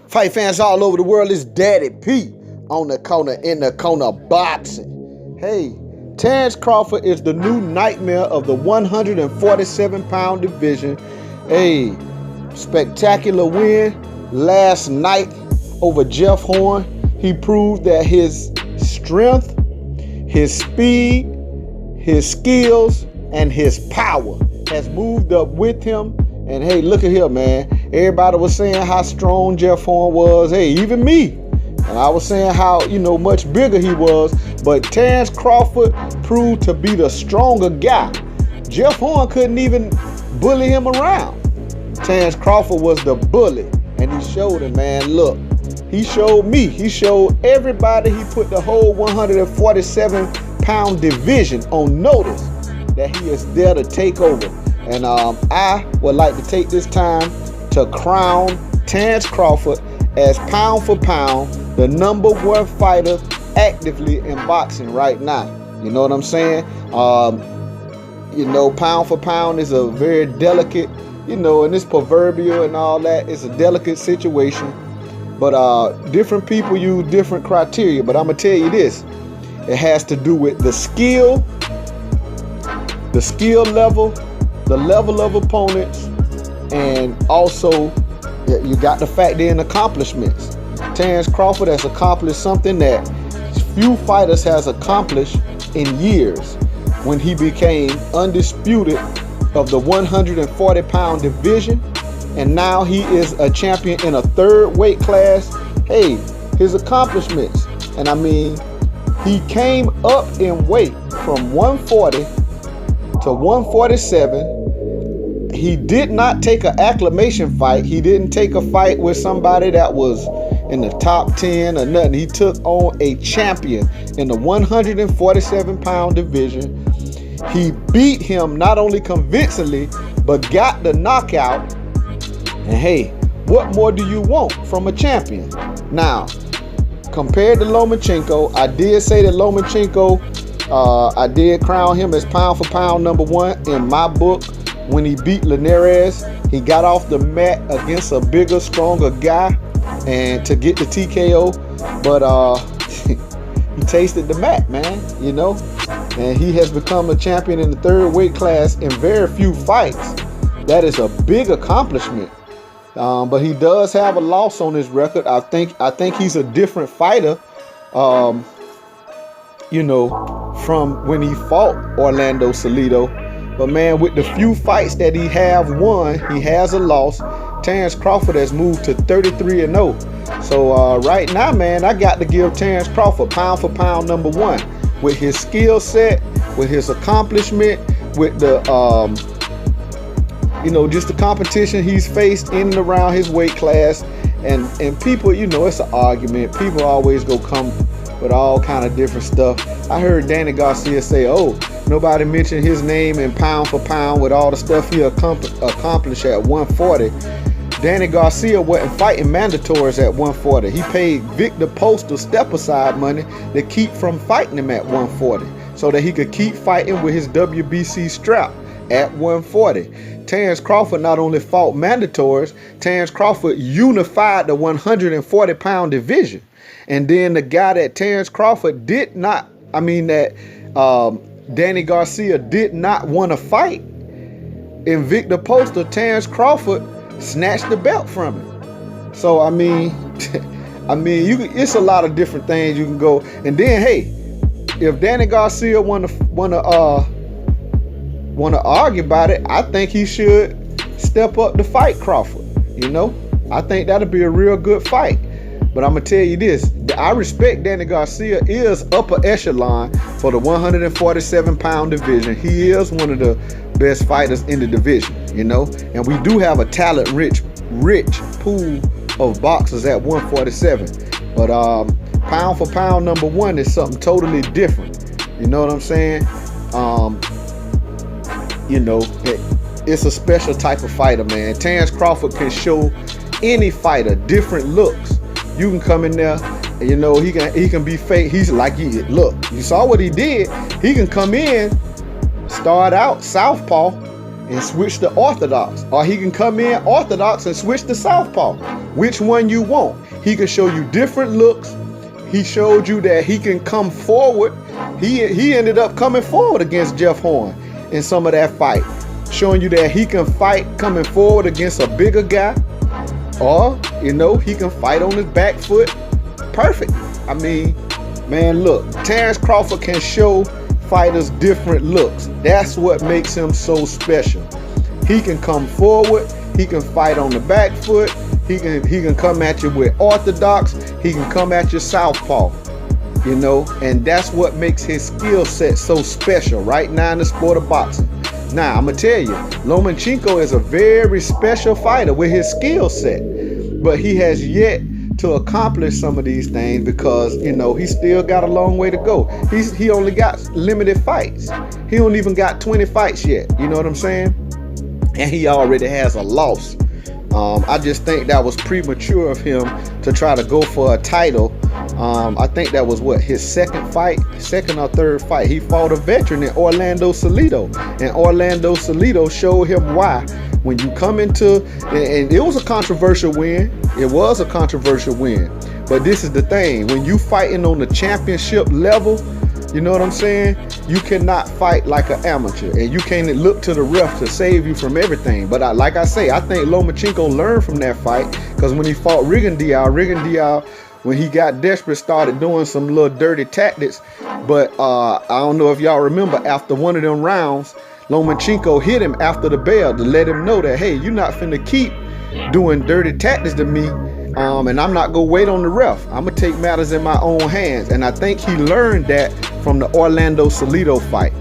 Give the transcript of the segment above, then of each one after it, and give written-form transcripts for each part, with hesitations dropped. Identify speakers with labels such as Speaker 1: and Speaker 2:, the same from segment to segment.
Speaker 1: Fight fans all over the world, it's Daddy P on the corner, in the corner boxing. Hey, Terence Crawford is the new nightmare of the 147-pound division. Hey, spectacular win last night over Jeff Horn. He proved that his strength, his speed, his skills, and his power has moved up with him. And hey, look at here, man. Everybody was saying how strong Jeff Horn was. Hey, even me. And I was saying how, much bigger he was. But Terence Crawford proved to be the stronger guy. Jeff Horn couldn't even bully him around. Terence Crawford was the bully. And he showed him, man. Look, he showed me. He showed everybody. He put the whole 147-pound division on notice that he is there to take over. And I would like to take this time to crown Terence Crawford as pound for pound the #1 fighter actively in boxing right now. You know what I'm saying? Pound for pound is a very delicate, and it's proverbial and all that. It's a delicate situation. But different people use different criteria. But I'm going to tell you this. It has to do with the skill level, the level of opponents, and also you got to factor in accomplishments. Terence Crawford has accomplished something that few fighters has accomplished in years when he became undisputed of the 140-pound division, and now he is a champion in a third weight class. Hey, his accomplishments, and I mean, he came up in weight from 140 to 147. He did not take an acclamation fight. He didn't take a fight with somebody that was in the top 10 or nothing. He took on a champion in the 147-pound division. He beat him not only convincingly, but got the knockout. And hey, what more do you want from a champion? Now, compared to Lomachenko, I did say that Lomachenko, I did crown him as pound for pound #1 in my book. When he beat Linares, he got off the mat against a bigger, stronger guy and to get the TKO. But he tasted the mat, man, and he has become a champion in the third weight class in very few fights. That is a big accomplishment. But he does have a loss on his record. I think he's a different fighter, from when he fought Orlando Salido. But man, with the few fights that he have won, he has a loss. Terence Crawford has moved to 33-0. So right now, man, I got to give Terence Crawford pound for pound #1 with his skill set, with his accomplishment, with the just the competition he's faced in and around his weight class. And people, it's an argument. People always come with all kind of different stuff. I heard Danny Garcia say, oh, nobody mentioned his name in pound for pound with all the stuff he accomplished at 140. Danny Garcia wasn't fighting mandatories at 140. He paid Victor Postal step-aside money to keep from fighting him at 140 so that he could keep fighting with his WBC strap at 140. Terence Crawford not only fought mandatories, Terence Crawford unified the 140-pound division. And then the guy that Terence Crawford Danny Garcia did not want to fight in Victor Postal, Terence Crawford snatched the belt from him. So it's a lot of different things you can go. And then hey, if Danny Garcia wanna argue about it, I think he should step up to fight Crawford. I think that'll be a real good fight. But I'm going to tell you this. I respect Danny Garcia is upper echelon for the 147-pound division. He is one of the best fighters in the division, And we do have a talent-rich pool of boxers at 147. But pound for pound #1 is something totally different. You know what I'm saying? It's a special type of fighter, man. Terence Crawford can show any fighter different looks. You can come in there, and, he can be fake. He's like, look, you saw what he did. He can come in, start out southpaw, and switch to orthodox, or he can come in orthodox and switch to southpaw. Which one you want? He can show you different looks. He showed you that he can come forward. He ended up coming forward against Jeff Horn in some of that fight, showing you that he can fight coming forward against a bigger guy, or he can fight on his back foot perfect. I mean, man, look, Terence Crawford can show fighters different looks. That's what makes him so special. He can come forward, he can fight on the back foot, he can come at you with orthodox, he can come at you southpaw, and that's what makes his skill set so special right now in the sport of boxing. Now, I'm gonna tell you, Lomachenko is a very special fighter with his skill set, but he has yet to accomplish some of these things because, he still got a long way to go. He only got limited fights. He don't even got 20 fights yet, you know what I'm saying? And he already has a loss. I just think that was premature of him to try to go for a title. I think that was his second or third fight. He fought a veteran in Orlando Salido, and Orlando Salido showed him why. When you come into, and it was a controversial win. It was a controversial win. But this is the thing. When you fighting on the championship level, you know what I'm saying? You cannot fight like an amateur, and you can't look to the ref to save you from everything. But like I say, I think Lomachenko learned from that fight, because when he fought Rigondeaux, when he got desperate, started doing some little dirty tactics. But I don't know if y'all remember, after one of them rounds, Lomachenko hit him after the bell to let him know that, hey, you're not finna keep doing dirty tactics to me, and I'm not gonna wait on the ref. I'm gonna take matters in my own hands. And I think he learned that from the Orlando Salido fight.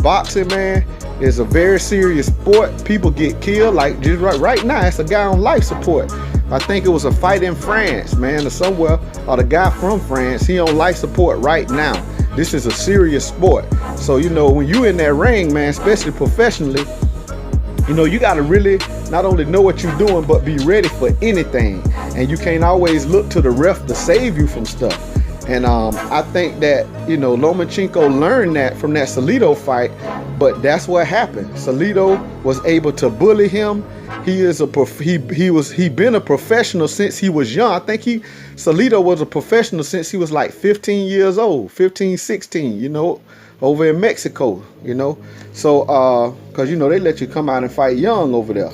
Speaker 1: Boxing, man, is a very serious sport. People get killed. Like just right now, it's a guy on life support. I think it was a fight in France, man, or somewhere, or the guy from France, he on life support right now. This is a serious sport. So, when you in that ring, man, especially professionally, you got to really not only know what you're doing, but be ready for anything. And you can't always look to the ref to save you from stuff. And I think that, Lomachenko learned that from that Salido fight, but that's what happened. Salido was able to bully him. He been a professional since he was young. I think Salido was a professional since he was like 15 years old, 15, 16, over in Mexico, So, because, they let you come out and fight young over there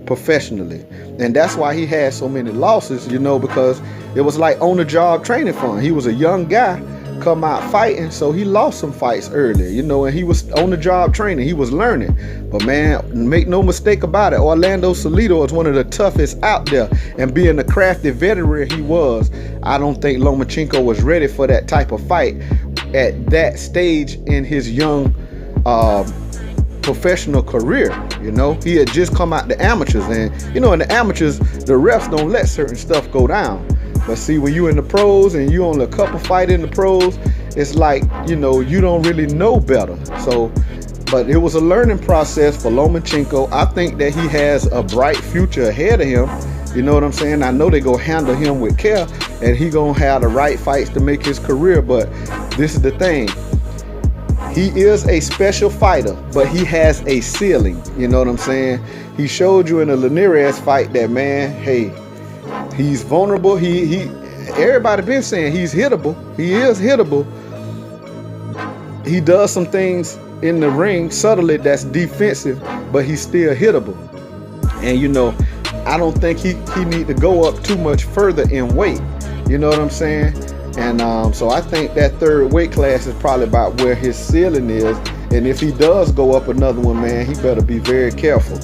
Speaker 1: professionally. And that's why he had so many losses, because it was like on the job training for him. He was a young guy come out fighting, so he lost some fights early, and he was on the job training. He was learning. But man, make no mistake about it, Orlando Salido is one of the toughest out there. And being the crafty veteran he was, I don't think Lomachenko was ready for that type of fight at that stage in his young professional career. He had just come out the amateurs, and in the amateurs, the refs don't let certain stuff go down. But see, when you in the pros and you only a couple fight in the pros, it's like, you don't really know better. So, but it was a learning process for Lomachenko. I think that he has a bright future ahead of him. You know what I'm saying? I know they go handle him with care, and he gonna have the right fights to make his career. But this is the thing. He is a special fighter, but he has a ceiling. You know what I'm saying? He showed you in the Linares fight that, man, hey, he's vulnerable. Everybody been saying he's hittable. He is hittable. He does some things in the ring subtly that's defensive, but he's still hittable. And I don't think he need to go up too much further in weight. You know what I'm saying? And so I think that third weight class is probably about where his ceiling is. And if he does go up another one, man, he better be very careful,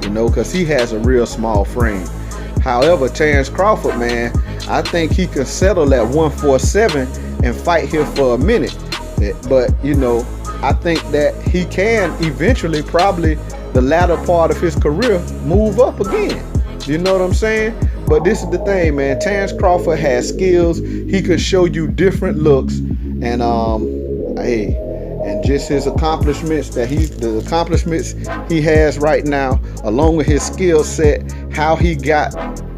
Speaker 1: because he has a real small frame. However, Terence Crawford, man, I think he can settle at 147 and fight here for a minute. But, I think that he can eventually, probably the latter part of his career, move up again. You know what I'm saying? But this is the thing, man. Terence Crawford has skills. He can show you different looks. And, and just his accomplishments the accomplishments he has right now, along with his skill set, how he got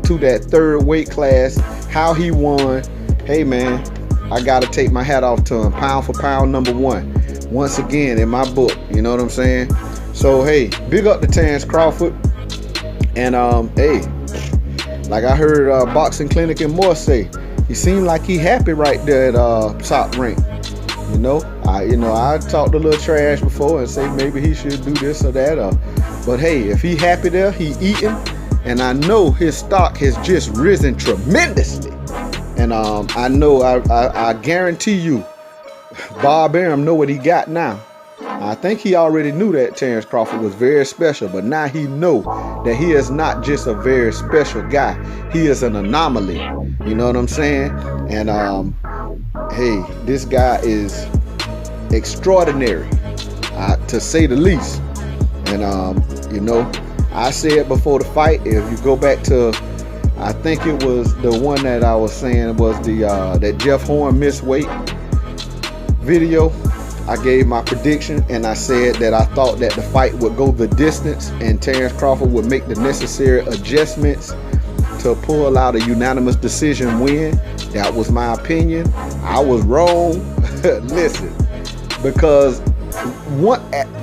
Speaker 1: to that third weight class, how he won. Hey man, I gotta take my hat off to him. Pound for pound, #1. Once again, in my book, you know what I'm saying? So hey, big up to Terence Crawford. And hey, like I heard Boxing Clinic and more say, he seemed like he happy right there at Top Rank. I talked a little trash before and say maybe he should do this or that. But hey, if he happy there, he eating, and I know his stock has just risen tremendously. And I guarantee you, Bob Arum know what he got now. I think he already knew that Terence Crawford was very special, but now he know that he is not just a very special guy. He is an anomaly. You know what I'm saying? And hey, this guy is extraordinary, to say the least. And I said before the fight, if you go back to, I think it was the one that I was saying was the that Jeff Horn missed weight video. I gave my prediction, and I said that I thought that the fight would go the distance and Terence Crawford would make the necessary adjustments to pull out a unanimous decision win. That was my opinion. I was wrong. Listen, because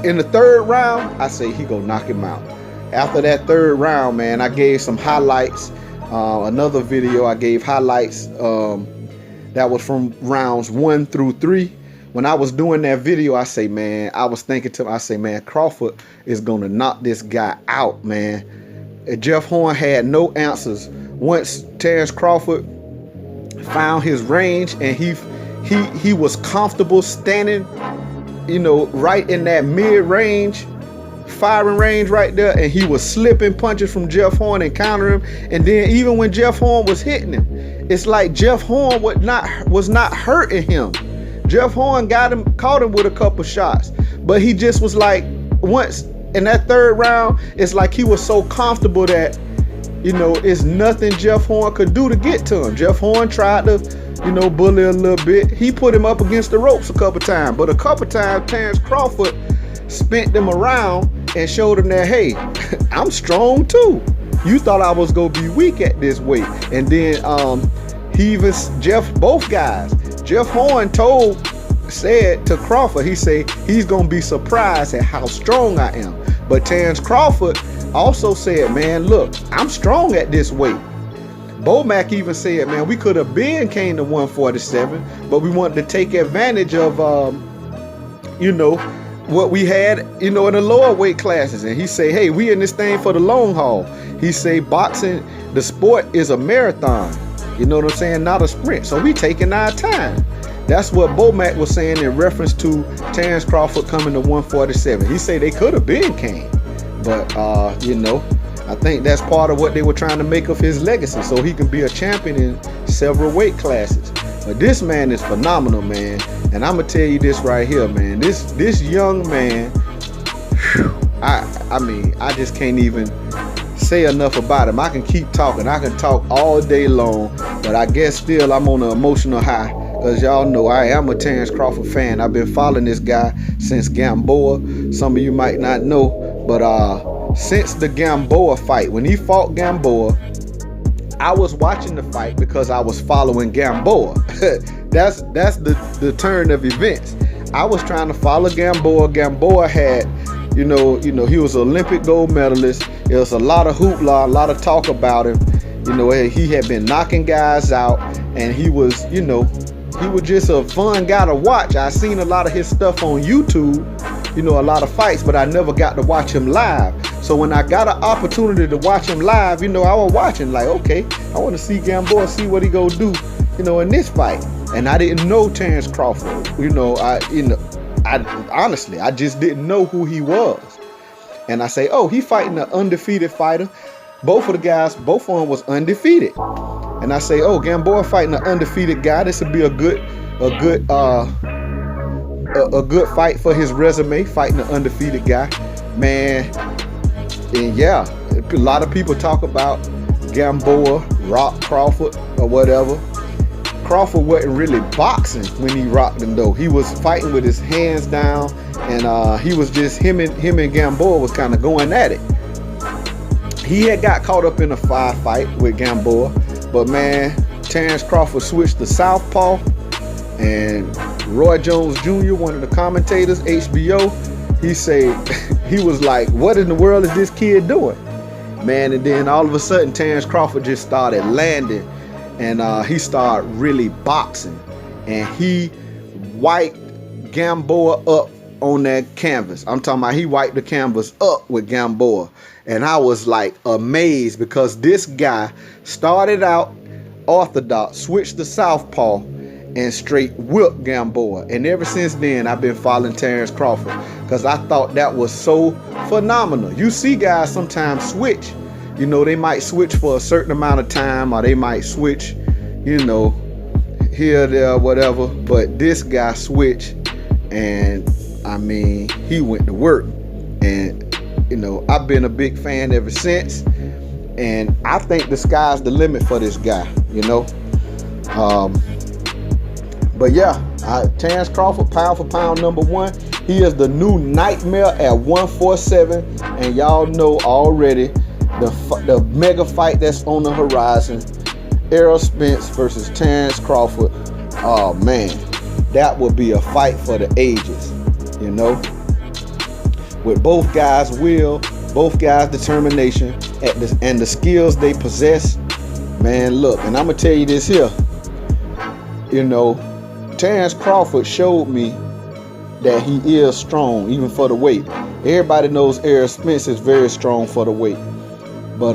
Speaker 1: in the third round, I say he gonna knock him out. After that third round, man, I gave some highlights. Another video I gave highlights that was from rounds 1 through 3. When I was doing that video, I was thinking to myself, man, Crawford is gonna knock this guy out, man. And Jeff Horn had no answers. Once Terence Crawford found his range and he was comfortable standing, right in that mid-range firing range right there, and he was slipping punches from Jeff Horn and countering him. And then even when Jeff Horn was hitting him, it's like Jeff Horn was not hurting him. Jeff Horn caught him with a couple shots, but he just was like, once in that third round, it's like he was so comfortable that, it's nothing Jeff Horn could do to get to him. Jeff Horn tried to, bully a little bit. He put him up against the ropes a couple times, but a couple times Terence Crawford spent them around and showed him that, hey, I'm strong too. You thought I was gonna be weak at this weight. And then both guys, Jeff Horn said to Crawford, he said he's gonna be surprised at how strong I am. But Terence Crawford also said, man, look, I'm strong at this weight. Bomac even said, man, we could have came to 147, but we wanted to take advantage of what we had, in the lower weight classes. And he say, hey, we in this thing for the long haul. He say boxing, the sport is a marathon. You know what I'm saying? Not a sprint. So we taking our time. That's what Bomac was saying in reference to Terence Crawford coming to 147. He say they could have came. But, I think that's part of what they were trying to make of his legacy, so he can be a champion in several weight classes. But this man is phenomenal, man. And I'm going to tell you this right here, man. This young man, I just can't even say enough about him. I can keep talking. I can talk all day long, but I guess still I'm on an emotional high, because y'all know I am a Terence Crawford fan. I've been following this guy since Gamboa. Some of you might not know, but since the Gamboa fight, when he fought Gamboa, I was watching the fight because I was following Gamboa. that's the turn of events. I was trying to follow Gamboa. Gamboa had, he was an Olympic gold medalist. There was a lot of hoopla, a lot of talk about him. He had been knocking guys out, and he was just a fun guy to watch. I seen a lot of his stuff on YouTube, a lot of fights, but I never got to watch him live. So when I got an opportunity to watch him live, I was watching like, okay, I want to see Gamboa, see what he gonna do, in this fight. And I didn't know Terence Crawford. I honestly, I just didn't know who he was. And I say, oh, he fighting an undefeated fighter. Both of them was undefeated. And I say, oh, Gamboa fighting an undefeated guy. This would be a good fight for his resume, fighting an undefeated guy, man. And yeah, a lot of people talk about Gamboa, rock Crawford, or whatever. Crawford wasn't really boxing when he rocked him, though. He was fighting with his hands down, and he was just him and Gamboa was kind of going at it. He had got caught up in a fight with Gamboa, but man, Terence Crawford switched to southpaw, and Roy Jones Jr., one of the commentators, HBO, he said, he was like, what in the world is this kid doing? Man, and then all of a sudden, Terence Crawford just started landing, and he started really boxing, and he wiped Gamboa up on that canvas. I'm talking about he wiped the canvas up with Gamboa, and I was like amazed, because this guy started out orthodox, switched to southpaw, and straight whipped Gamboa. And ever since then, I've been following Terence Crawford, because I thought that was so phenomenal. You see guys sometimes switch, you know, they might switch for a certain amount of time, or they might switch, you know, here, there, whatever. But this guy switched, and I mean, he went to work. And, you know, I've been a big fan ever since. And I think the sky's the limit for this guy, you know. But yeah, Terence Crawford, pound for pound #1. He is the new nightmare at 147. And y'all know already the mega fight that's on the horizon. Errol Spence versus Terence Crawford. Oh man, that would be a fight for the ages, you know. With both guys' will, both guys' determination, and the skills they possess. Man, look, and I'm gonna tell you this here. You know, Terence Crawford showed me that he is strong, even for the weight. Everybody knows Errol Spence is very strong for the weight. But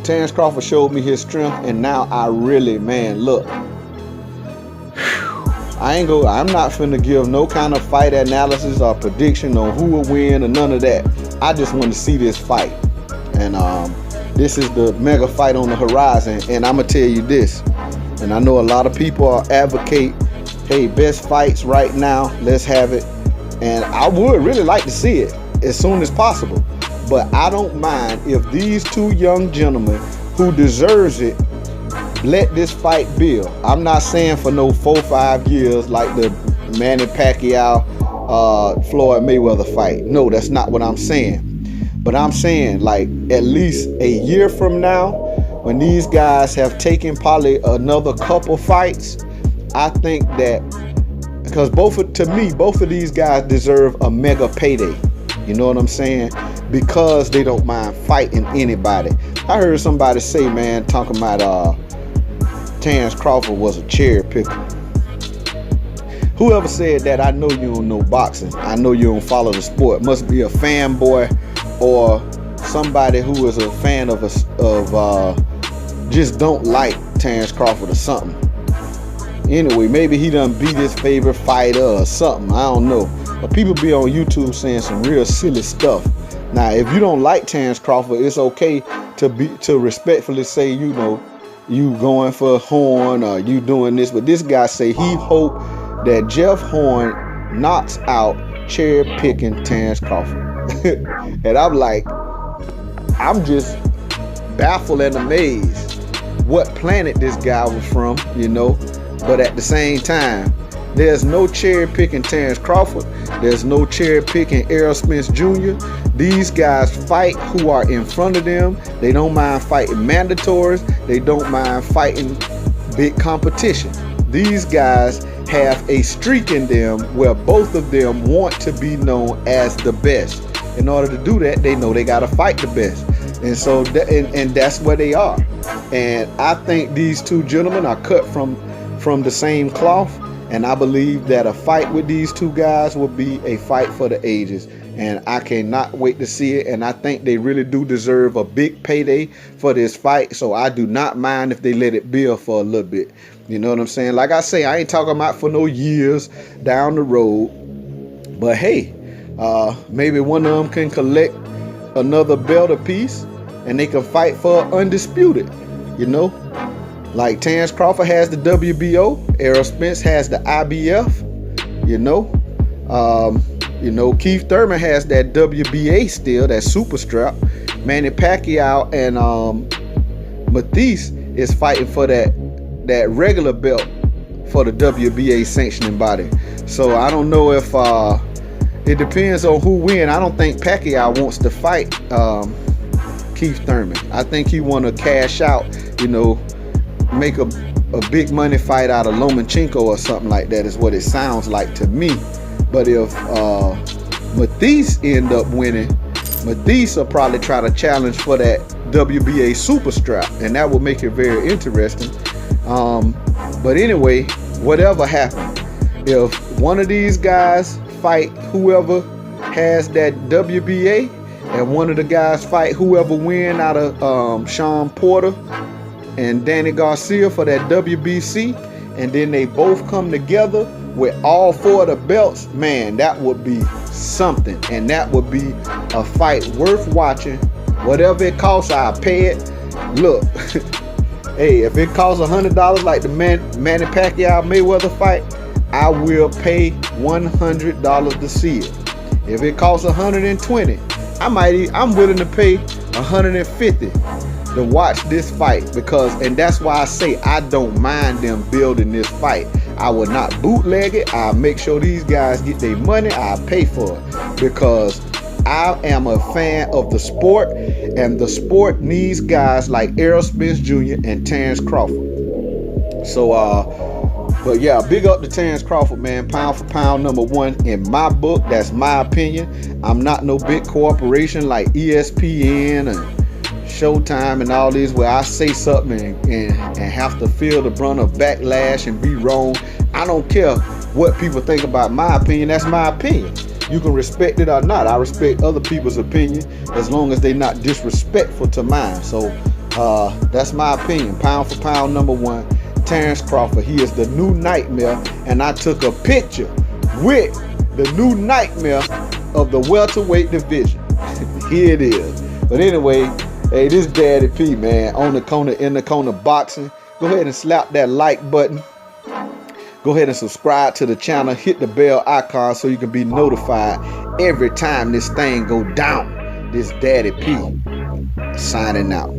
Speaker 1: Terence Crawford showed me his strength, and now I really, man, look. I'm not finna give no kind of fight analysis or prediction on who will win or none of that. I just want to see this fight. And this is the mega fight on the horizon. And I'm gonna tell you this, and I know a lot of people are advocate, hey, best fights right now, let's have it. And I would really like to see it as soon as possible. But I don't mind if these two young gentlemen who deserves it let this fight build. I'm not saying for no 4-5 years like the Manny Pacquiao, Floyd Mayweather fight. No, that's not what I'm saying. But I'm saying like at least a year from now, when these guys have taken probably another couple fights, I think that, because both of these guys deserve a mega payday. You know what I'm saying? Because they don't mind fighting anybody. I heard somebody say, man, talking about Terence Crawford was a cherry picker. Whoever said that, I know you don't know boxing. I know you don't follow the sport. Must be a fanboy or somebody who is a fan of just don't like Terence Crawford or something. Anyway, maybe he done beat his favorite fighter or something. I don't know. But people be on YouTube saying some real silly stuff. Now, if you don't like Terence Crawford, it's okay to respectfully say, you know, you going for Horn or you doing this. But this guy say he hope that Jeff Horn knocks out cherry picking Terence Crawford. And I'm like, I'm just baffled and amazed what planet this guy was from, you know. But at the same time, there's no cherry picking Terence Crawford. There's no cherry picking Errol Spence Jr. These guys fight who are in front of them. They don't mind fighting mandatories. They don't mind fighting big competition. These guys have a streak in them where both of them want to be known as the best. In order to do that, they know they got to fight the best. And so, and that's where they are. And I think these two gentlemen are cut from the same cloth. And I believe that a fight with these two guys will be a fight for the ages. And I cannot wait to see it. And I think they really do deserve a big payday for this fight. So I do not mind if they let it build for a little bit. You know what I'm saying? Like I say, I ain't talking about for no years down the road. But hey, maybe one of them can collect another belt apiece and they can fight for undisputed, you know? Like Terence Crawford has the WBO, Errol Spence has the IBF, you know. Keith Thurman has that WBA still, that super strap. Manny Pacquiao and Matisse is fighting for that regular belt for the WBA sanctioning body. So I don't know if it depends on who wins. I don't think Pacquiao wants to fight Keith Thurman. I think he want to cash out, you know, make a big money fight out of Lomachenko or something like that is what it sounds like to me. But if Mathis end up winning, Mathis will probably try to challenge for that WBA super strap, and that would make it very interesting. But anyway, whatever happened, if one of these guys fight whoever has that WBA, and one of the guys fight whoever win out of Sean Porter and Danny Garcia for that WBC, and then they both come together with all 4 of the belts, man, that would be something. And that would be a fight worth watching. Whatever it costs, I'll pay it. Look, hey, if it costs $100 like the Manny Pacquiao Mayweather fight, I will pay $100 to see it. If it costs $120, I'm willing to pay $150 to watch this fight, because, and that's why I say I don't mind them building this fight. I will not bootleg it. I'll make sure these guys get their money. I'll pay for it, because I am a fan of the sport, and the sport needs guys like Errol Spence Jr. and Terence Crawford. So but yeah, big up to Terence Crawford, man. Pound for pound #1 in my book. That's my opinion. I'm not no big corporation like ESPN and Showtime and all these where I say something and have to feel the brunt of backlash and be wrong. I don't care what people think about my opinion. That's my opinion. You can respect it or not. I respect other people's opinion as long as they're not disrespectful to mine. So that's my opinion. Pound for pound #1, Terence Crawford. He is the new nightmare, and I took a picture with the new nightmare of the welterweight division. Here it is. But anyway, hey, this Daddy P, man, on the corner, in the corner boxing. Go ahead and slap that like button. Go ahead and subscribe to the channel. Hit the bell icon so you can be notified every time this thing go down. This Daddy P signing out.